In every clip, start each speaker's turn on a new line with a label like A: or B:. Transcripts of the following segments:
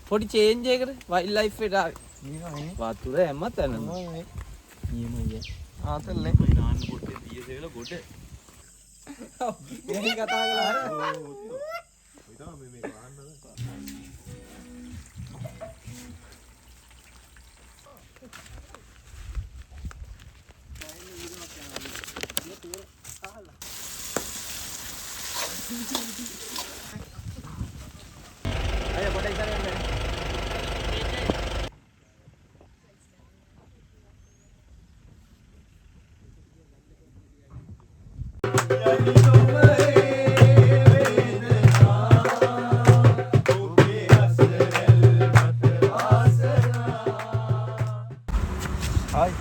A: පොඩි චේන්ජ් එකකට wild life එකට ආවේ. වතුර හැම තැනම. නියමයි. ආතල්නේ. මම නාන්න පොට්ටේ දීසෙල ගොඩ. මේක කතා කරලා. ඔය තමයි මේක ආන්නද. ayo pada ikan yang lain. Hai.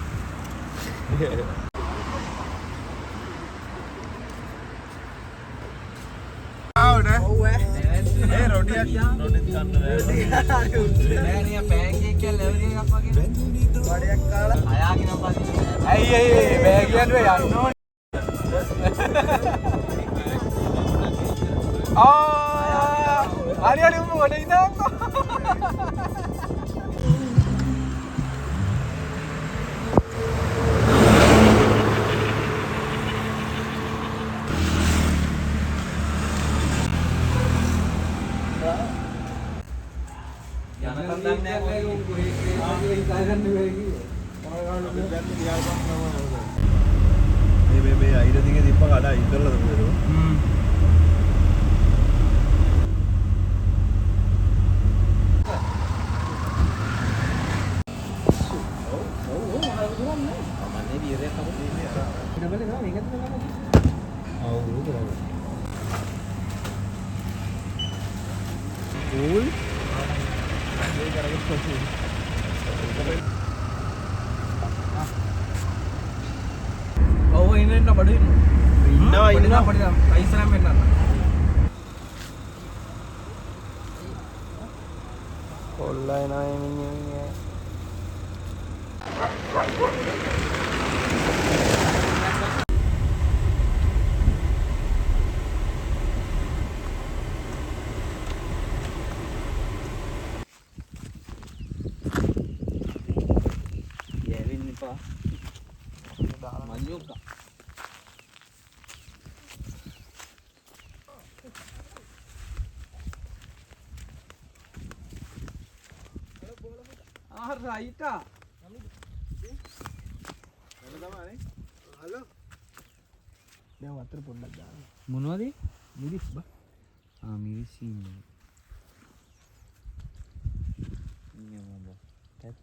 A: මේ අයිර දිගේ දීප්ප කඩා ඉඳලා තමයි. Right. Halo. Dia water pondok jalan. Mono miris ba? Miris ini. Ini apa? Tet.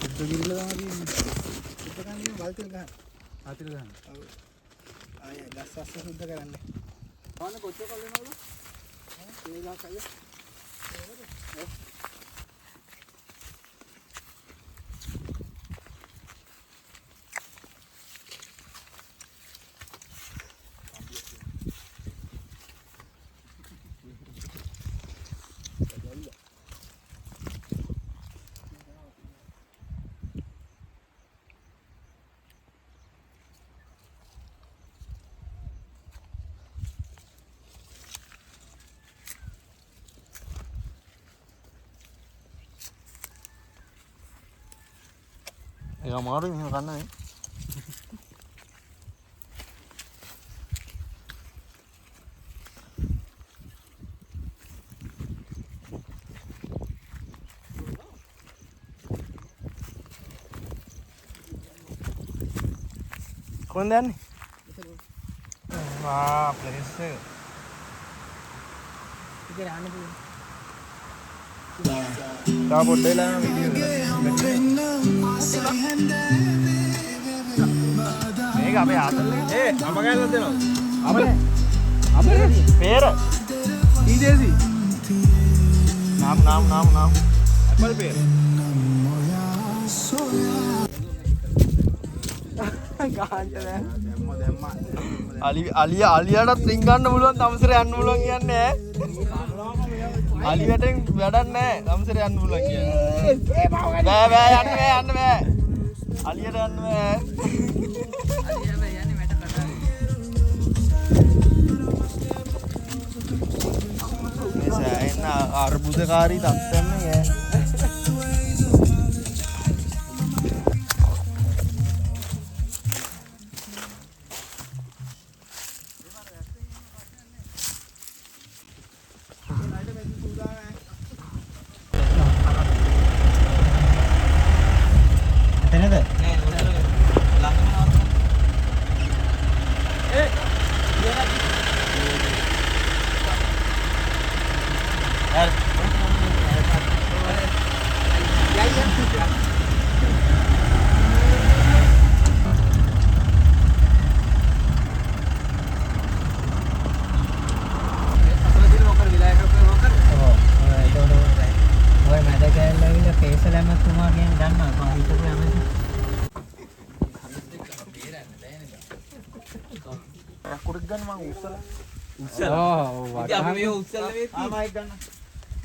A: Itu gila lagi. Itu kan ini baltil kan. Baltil kan. Ayah, dasar sudah kan nih. Mana kocok kalau mana? Ini lah kayak. Yang maru ini karena ya. Kondan nih. Wah, please. Kita ane dulu. Kita boleh lah video. මේක අපේ ආතල්නේ අම ගෑල්ලක් දෙනවා අපේ පේර ඊදේසි නාම් අපල් පේර අලියාටත් රින් ගන්න පුළුවන් තමසර යන්න පුළුවන් කියන්නේ අලියටෙන් වැඩක් නැහැ තමසර යන්න පුළුවන් කියන්නේ බෑ යන්න බෑ අලියට යන්න බෑ
B: සෑහෙන අර්බුදකාරී තත්ත්වයක් නේ.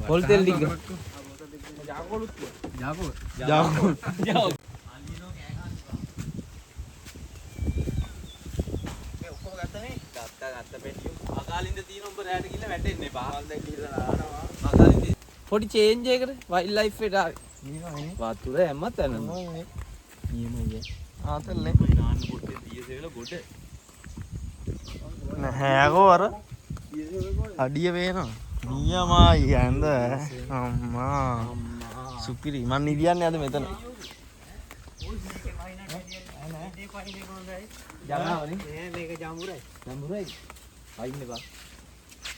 C: පොල් තෙල් ටික. පොඩි චේන්ජ් එකකට වයිල්ඩ් ලයිෆ් එකට ආවේ. වතුර හැමත් යනවා. නියමයි.
B: ආතල්නේ. නැහැකෝ අර අඩිය වේනවා. නියමයි ඇඳ අම්මා සුපිරි. මන් නිදියන්නේ අද මෙතන.
C: ජනාවනේ. මේක ජම්බුරයි. ජම්බුරයි. අයින්න බා.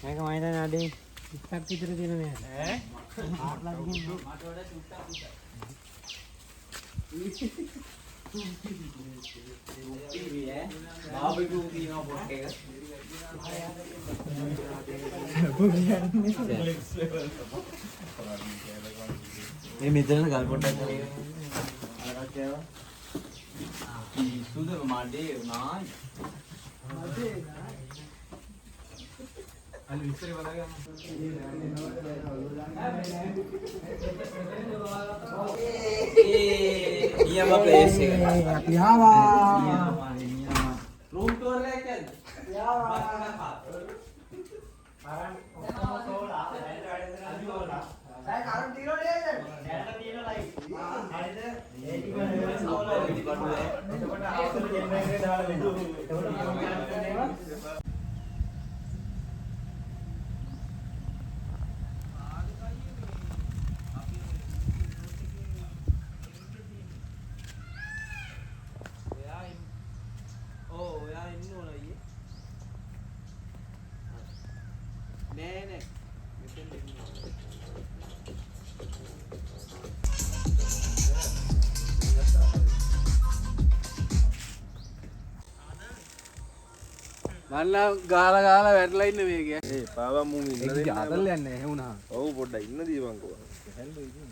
C: මේක මම හිතන්නේ අඩේ 20ක් විතර තියෙන මේ. ඈ? ආටලා ගිහින් මට වඩා චුට්ටක් බාබිකියු තියනවා පොට් එක. මේ මෙතන ගල් පොට්ටක් කරේ. අරක් කෑවා. සුදු මාඩේ නායි. මාඩේ නායි. අලි විස්තරේ බලගන්න. නියම ප්ලේස් එක. අපි ආවා. රූම් ටුවර් එකක් යන්න. ආවා. පාරන් ඔක්කොම තෝලා. දැන් වැඩ කරලා. දැන් කරන් තියනවා නේද? දැන් තියෙන ලයිට්. හරිද? ඒ ටික සෝලර් පිටිපස්සෙ. එතකොට ආසල ජෙනරේටරේ දාලා දෙනවා. එතකොට මන්න ගාලා වැටලා ඉන්න මේක.
B: ඒ පාවා මුන් ඉන්න දෙන්න.
C: ඒක ආතල් යන්නේ නැහැ වුණා.
B: ඔව් පොඩ්ඩක් ඉන්න දීවංකෝ. හැල්ලෝ ඉතින්.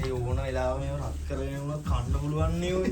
B: ඒ ඕන වෙලාව මේව රත් කරගෙන වුණත් කන්න පුළුවන් නේ ඔය.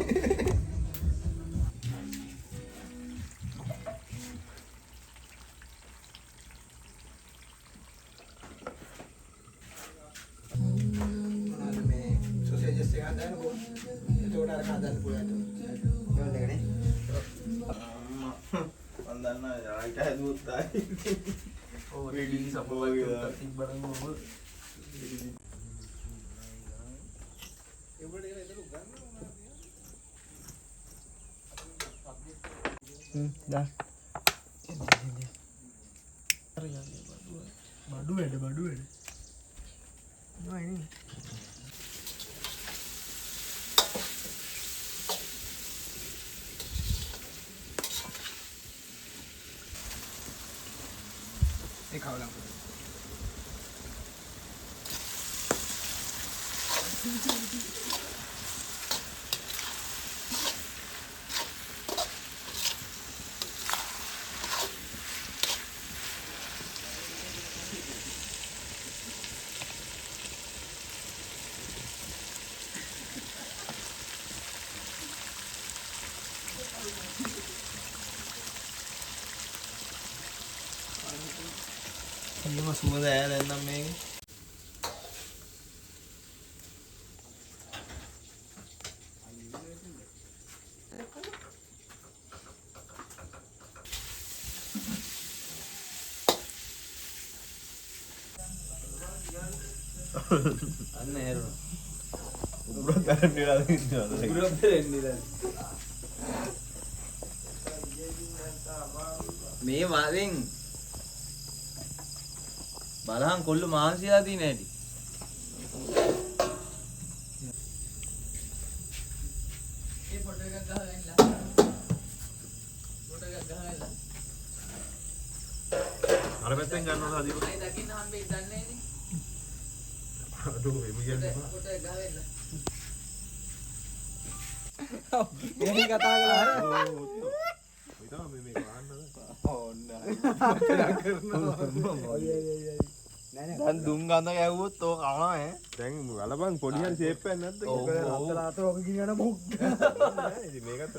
B: බඩු වැඩ නෝයිනේ ඒ කවලා අයියෝ සුවඳ ඈ දැන් නම් මේක.
C: අන්න ඇරුණා.
B: උගුරක් දැරෙන්නලා ඉන්නවා.
C: උගුරක් දැරෙන්නලා. මේ වරෙන් බලහන් කොල්ල මහන්සිලා තියෙන හැටි.
D: ඒ ෆොටෝ එකක් ගහගන්නලා. ෆොටෝ එකක් ගහගන්නලා.
B: අර පැත්තෙන් ගන්නවද අදිපු?
D: අය දකින්න හම්බෙන්නේ දන්නේ නේ.
B: අඩෝ එමු කියන්නේ.
D: ෆොටෝ එක ගහගන්නලා.
A: එහෙන් කතා කළා.
B: ඔය තමයි මේ වහන්නද?
A: ඕන්න.
B: දැන් දුම් ගඳ ගැව්වොත් ඕක කනවා ඈ. දැන් වලබන් පොඩි හරි ෂේප් එකක් නැද්ද?
A: අතර අතර ඔක ගිනියන මොක්.
B: ඉතින් මේකත්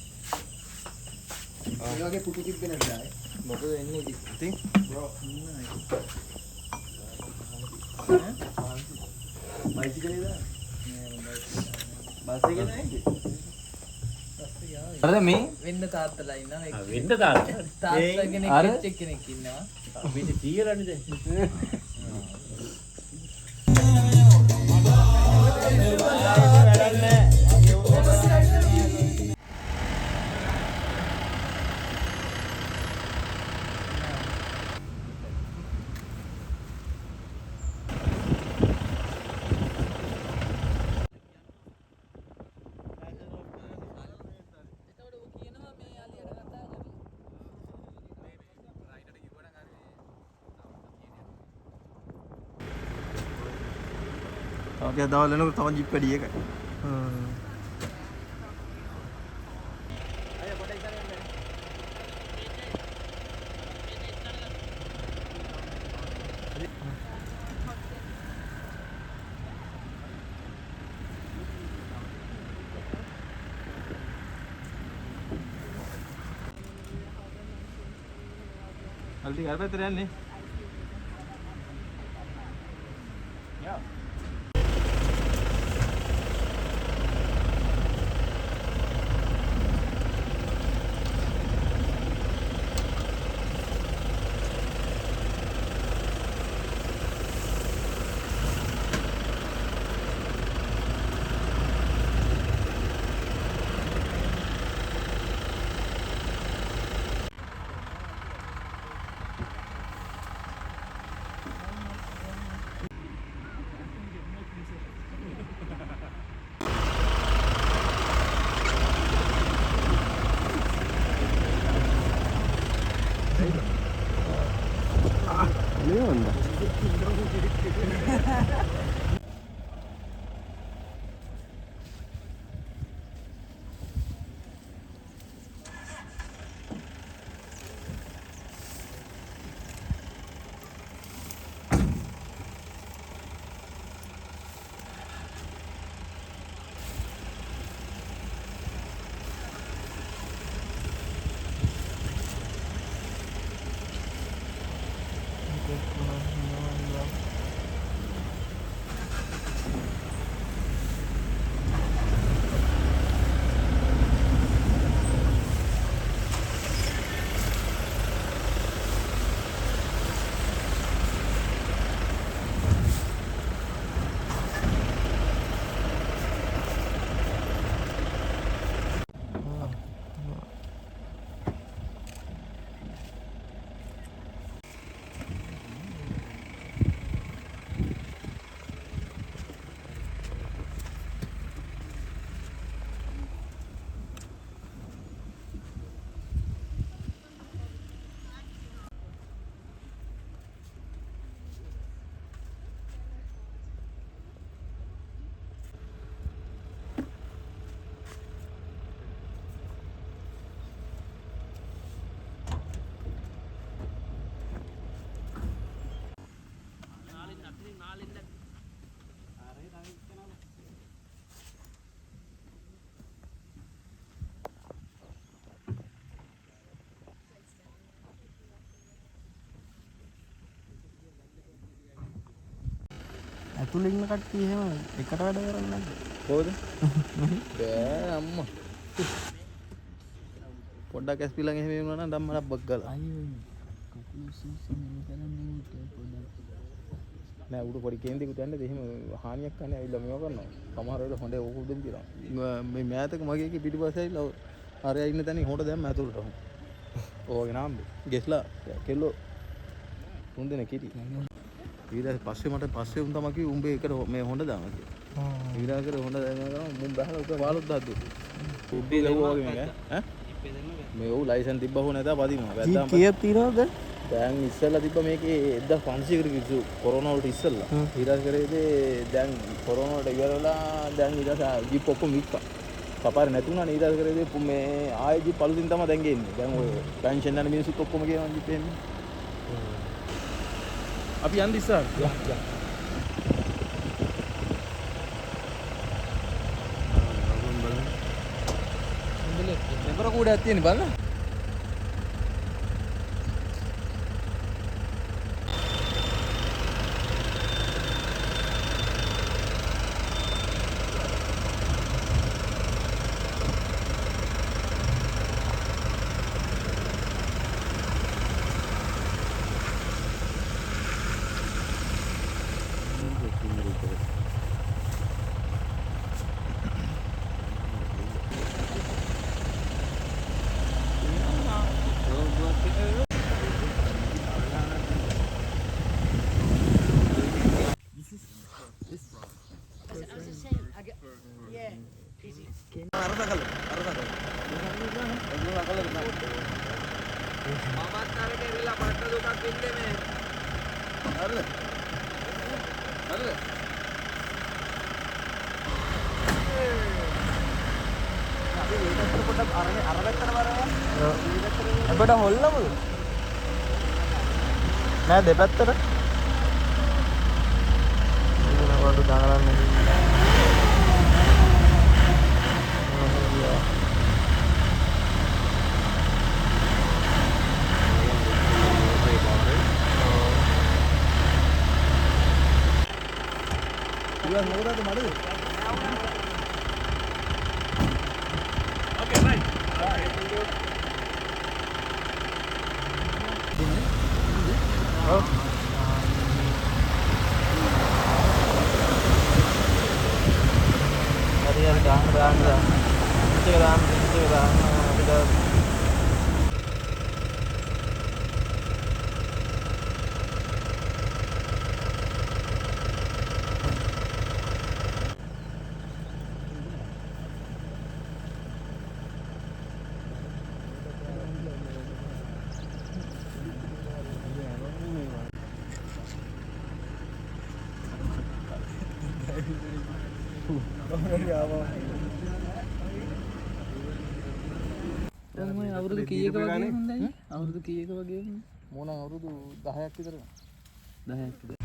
A: මේ වගේ පුටු තිබ්බේ නැද්ද ආයේ?
C: මොකද වෙන්නේ ඉතින්?
B: බයිසිකලේ දාන්න.
C: බස් එකේ නැන්නේ. අර මේ
D: වෙන්න තාත්තලා ඉන්නවා.
C: වෙන්න තාත්තා.
D: තාත්තලා
C: අර?
D: කෙනෙක් කෙනෙක් ඉන්නවා.
C: අපිට තීරන්නේ දැන්.
D: එතකොට ඌ කියනවා මේ යාලියට කතා කරලා.
B: අපි අදවල් වෙනකොට තව ජිප් වැඩි එකයි. අල්ටි අර පැත්තට යන්නේ. ඇතුළේ ඉන්න කට්ටිය එහෙම එකට වැඩ කරන්නේ නැද්ද?
C: කොහොද? බෑ අම්මා. පොඩ්ඩක් ඇස්පිලන් එහෙම වුණා නම් ධම්මලක් බක් ගාලා.
D: අයියෝ කකුල සීසන් කරන්නේ පොඩක්.
A: නෑ උඩ පොඩි කේන්දෙකුට යන්නේ එහෙම හානියක් කරන්නේ ඇවිල්ලා මේව කරනවා. සමහර වෙලාවට හොඳේ ඕක උඩින් තියනවා. මේ මෑතක මගේ එකේ පිටිපස්සේ ඇවිල්ලා අරයා ඉන්න තැනින් හොට දැම්ම ඇතුළට. ඕගේ නාම්බේ. ගෙස්ලා කෙල්ලෝ තුන් දෙනෙක් හිටියේ. ඊට පස්සේ මට පස්සේ උන් තමයි කිව්වේ උඹේ එකට මේ හොඳ දානවා කියලා. ඊළඟට හොඳ දැම්මම කරා මුන් බහලා උක වාලොත් දාද්දු. උඩේ ලව්වා වගේ මේක ඈ මේ ඔව් ලයිසන් තිබ්බ හො නැතා පදිනවා. වැද්දාම
B: කීයක් තියනවද?
A: දැන් ඉස්සෙල්ලා තිබ්බ මේකේ 1500කට කිසු කොරෝනා වලට ඉස්සෙල්ලා. ඊට කරේදී දැන් කොරෝනා වලට ඉවර වෙලා දැන් ඊට ජීප් ඔක්කොම වික්කා. කපාරේ නැතුණානේ ඊට කරේදී මේ ආයෙ ජීප් අලුතින් තමයි දැන් ගේන්නේ. දැන් ඔය පෙන්ෂන් යන මිනිස්සුත් ඔක්කොම ගේනවා ජීප් එන්නේ. අපි යන්න ඉස්සරහට. යා.
D: දෙබර කූඩයක් තියෙන බලන්න.
B: අපිට හොල්ලමුද? නෑ දෙපැත්තට. මොනවද දාගන්නේ?
A: ඉතින් මොකටද මඩද?
C: Okay, right.
B: Hadi දාන්න.
D: අවුරුදු කීයක වගේ හොඳයි? අවුරුදු කීයක වගේ?
A: මොන අවුරුදු 10ක් විතර.
D: 10ක් විතර.